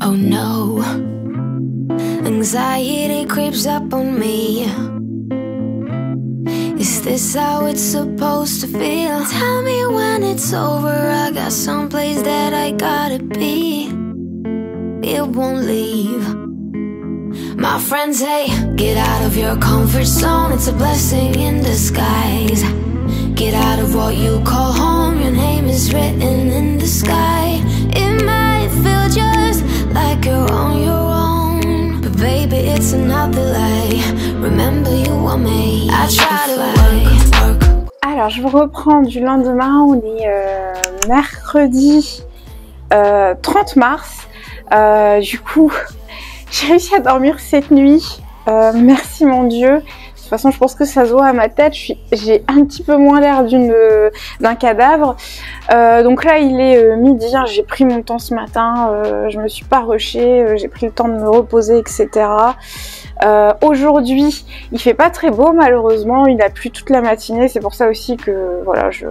Oh no, anxiety creeps up on me. Is this how it's supposed to feel? Tell me when it's over, I got someplace that I gotta be. It won't leave. My friends say, get out of your comfort zone, it's a blessing in disguise. Get out of what you call home, your name is written in the sky. It might feel just like you're on your own, but baby it's another lie. Remember you were made. I try to work. Alors je vous reprends du lendemain, on est mercredi 30 mars. Du coup j'ai réussi à dormir cette nuit, merci mon Dieu. De toute façon, je pense que ça se voit à ma tête, j'ai un petit peu moins l'air d'un cadavre. Donc là, il est midi, hein, j'ai pris mon temps ce matin, je me suis pas rushée, j'ai pris le temps de me reposer, etc. Aujourd'hui, il fait pas très beau malheureusement, il a plu toute la matinée, c'est pour ça aussi que voilà, je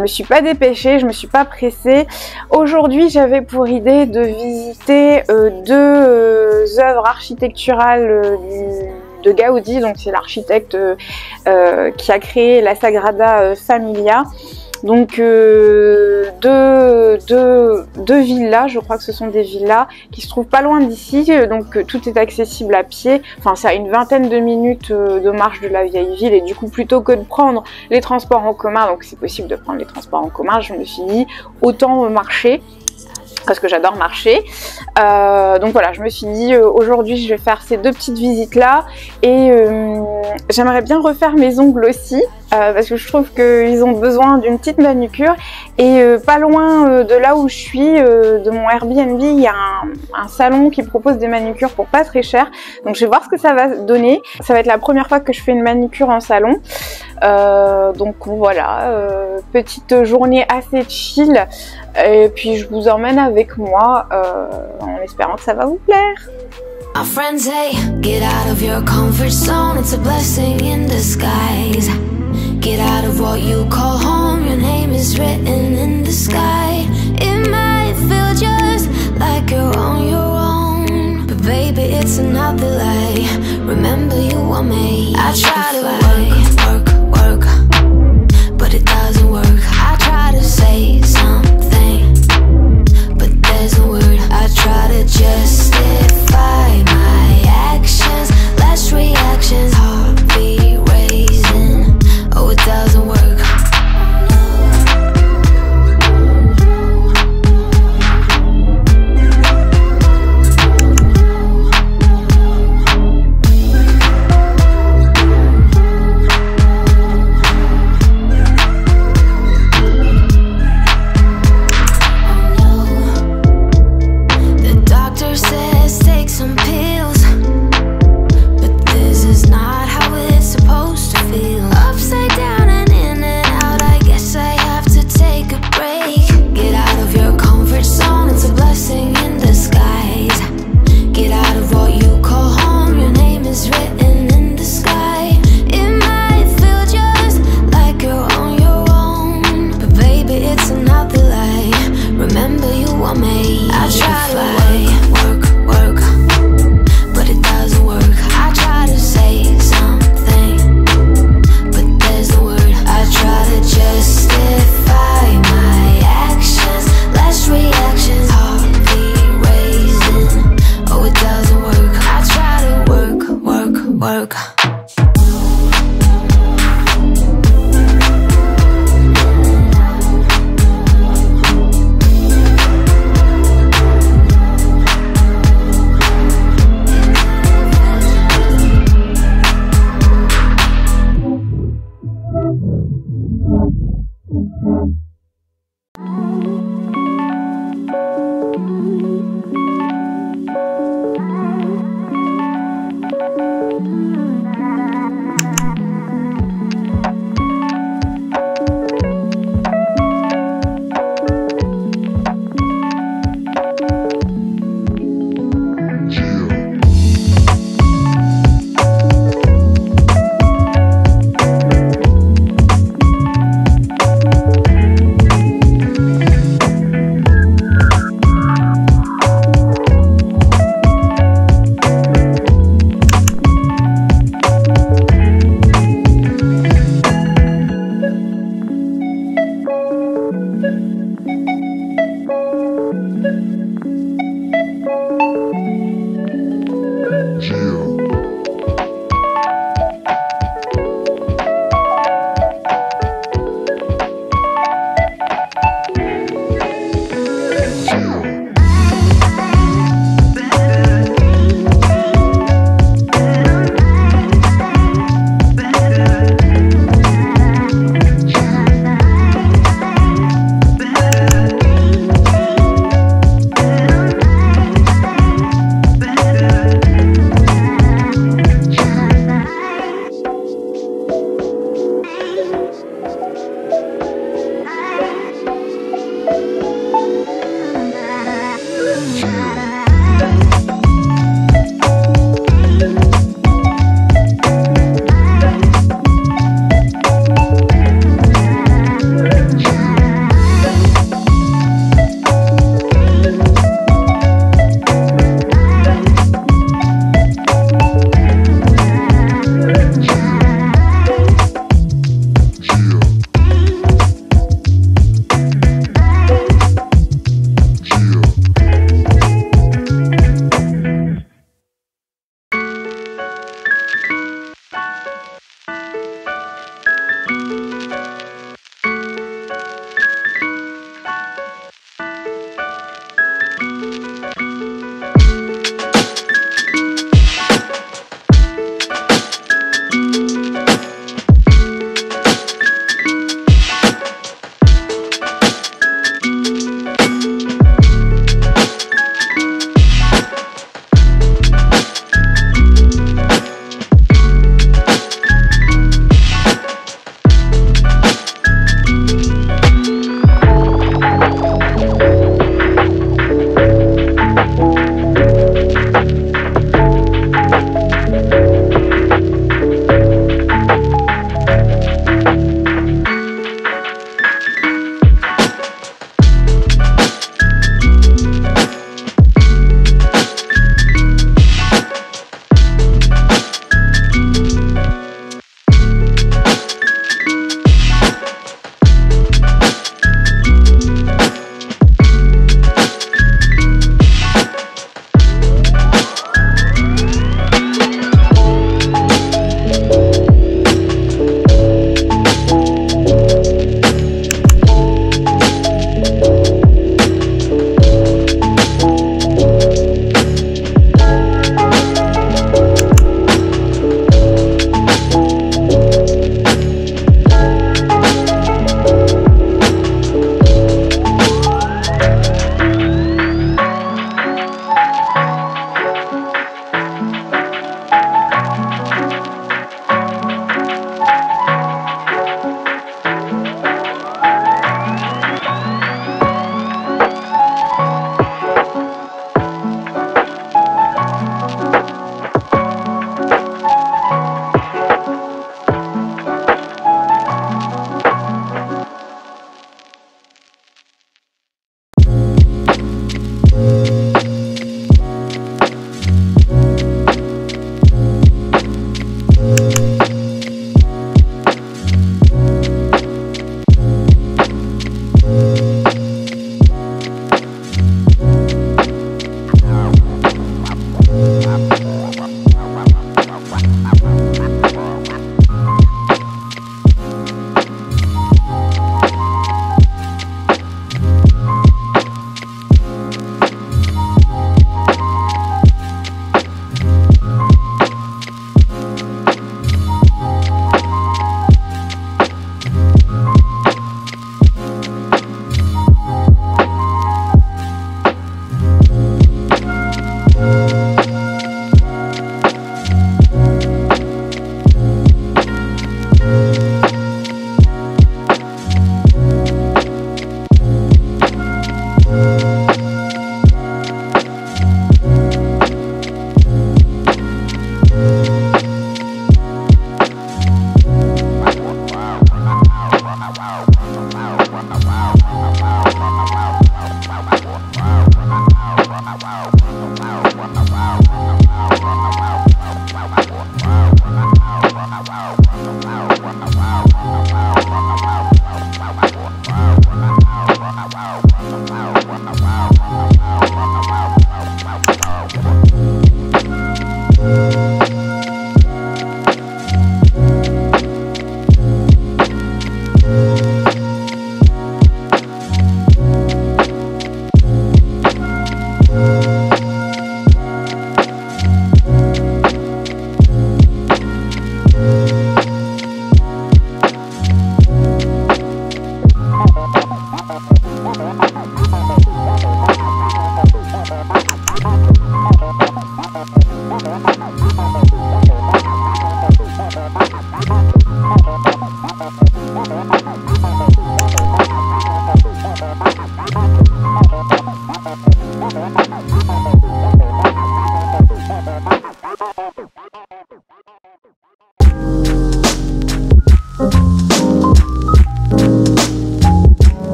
me suis pas dépêchée, je me suis pas pressée. Aujourd'hui, j'avais pour idée de visiter deux œuvres architecturales de Gaudi. Donc c'est l'architecte qui a créé la Sagrada Familia. Donc deux villas, je crois que ce sont des villas qui se trouvent pas loin d'ici, donc tout est accessible à pied, enfin c'est à une vingtaine de minutes de marche de la vieille ville, et du coup plutôt que de prendre les transports en commun, donc c'est possible de prendre les transports en commun, je me suis dit autant marcher, parce que j'adore marcher. Donc voilà, je me suis dit aujourd'hui je vais faire ces deux petites visites là, et j'aimerais bien refaire mes ongles aussi, parce que je trouve qu'ils ont besoin d'une petite manucure, et pas loin de là où je suis, de mon Airbnb, il y a un salon qui propose des manucures pour pas très cher, donc je vais voir ce que ça va donner. Ça va être la première fois que je fais une manucure en salon, donc voilà, petite journée assez chill, et puis je vous emmène avec moi en espérant que ça va vous plaire. My friends say, get out of your comfort zone, it's a blessing in disguise. Get out of what you call home, your name is written in the sky. It might feel just like you're on your own, but baby it's another lie. Remember you were made. I try to work, but it doesn't work. I try to say something, but there's no word. I try to justify my actions, less reactions, heartbeat raising. Oh, it doesn't work.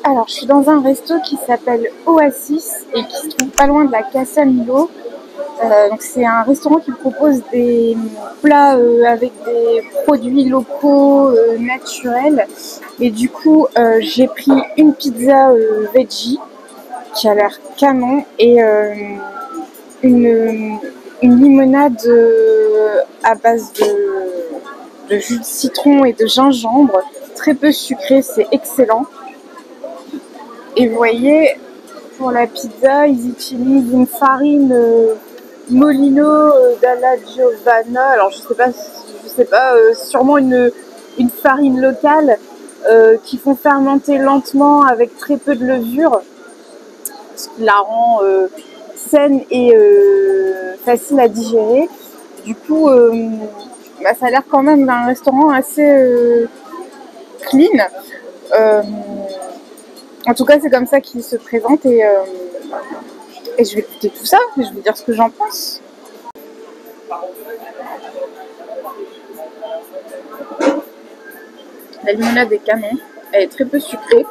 Alors, je suis dans un resto qui s'appelle Oasis et qui se trouve pas loin de la Casa Milo. Donc c'est un restaurant qui propose des plats avec des produits locaux, naturels. Et du coup, j'ai pris une pizza veggie qui a l'air canon et une limonade à base de jus de citron et de gingembre, très peu sucré, c'est excellent. Et vous voyez, pour la pizza, ils utilisent une farine Molino dalla Giovanna. Alors je sais pas, sûrement une farine locale qui font fermenter lentement avec très peu de levure, ce qui la rend saine et facile à digérer. Du coup, ça a l'air quand même d'un restaurant assez clean. En tout cas, c'est comme ça qu'il se présente et je vais écouter tout ça et je vais dire ce que j'en pense. La limonade est canon, elle est très peu sucrée.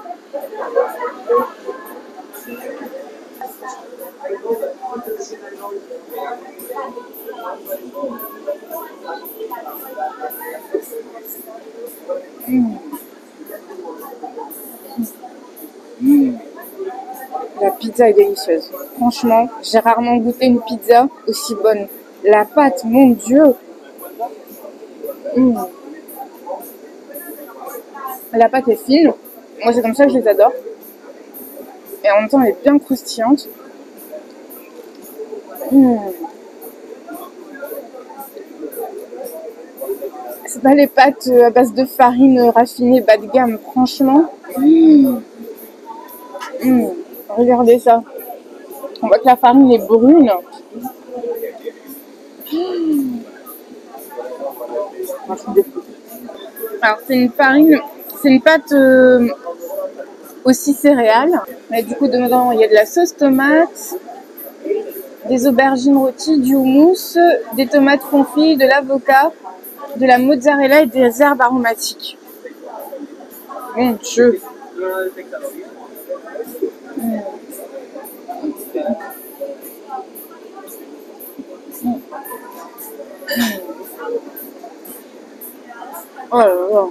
La pizza est délicieuse. Franchement, j'ai rarement goûté une pizza aussi bonne. La pâte, mon Dieu. La pâte est fine. Moi, c'est comme ça que je les adore. Et en même temps, elle est bien croustillante. C'est pas les pâtes à base de farine raffinée bas de gamme, franchement. Regardez ça. On voit que la farine est brune. Alors c'est une pâte aussi céréale. Mais du coup dedans il y a de la sauce tomate, des aubergines rôties, du houmous, des tomates confits, de l'avocat, de la mozzarella et des herbes aromatiques. Mon Dieu. Oh là là.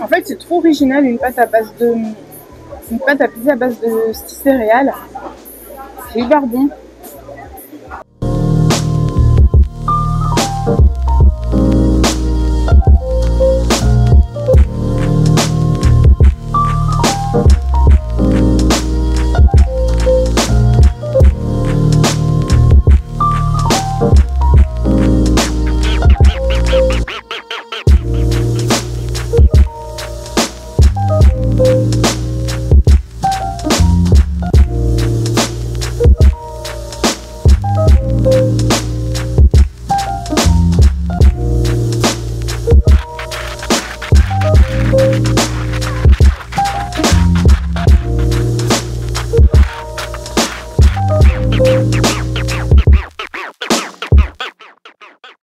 En fait, c'est trop original une pâte à pizza à base de céréales. c'est hyper bon. Thank you.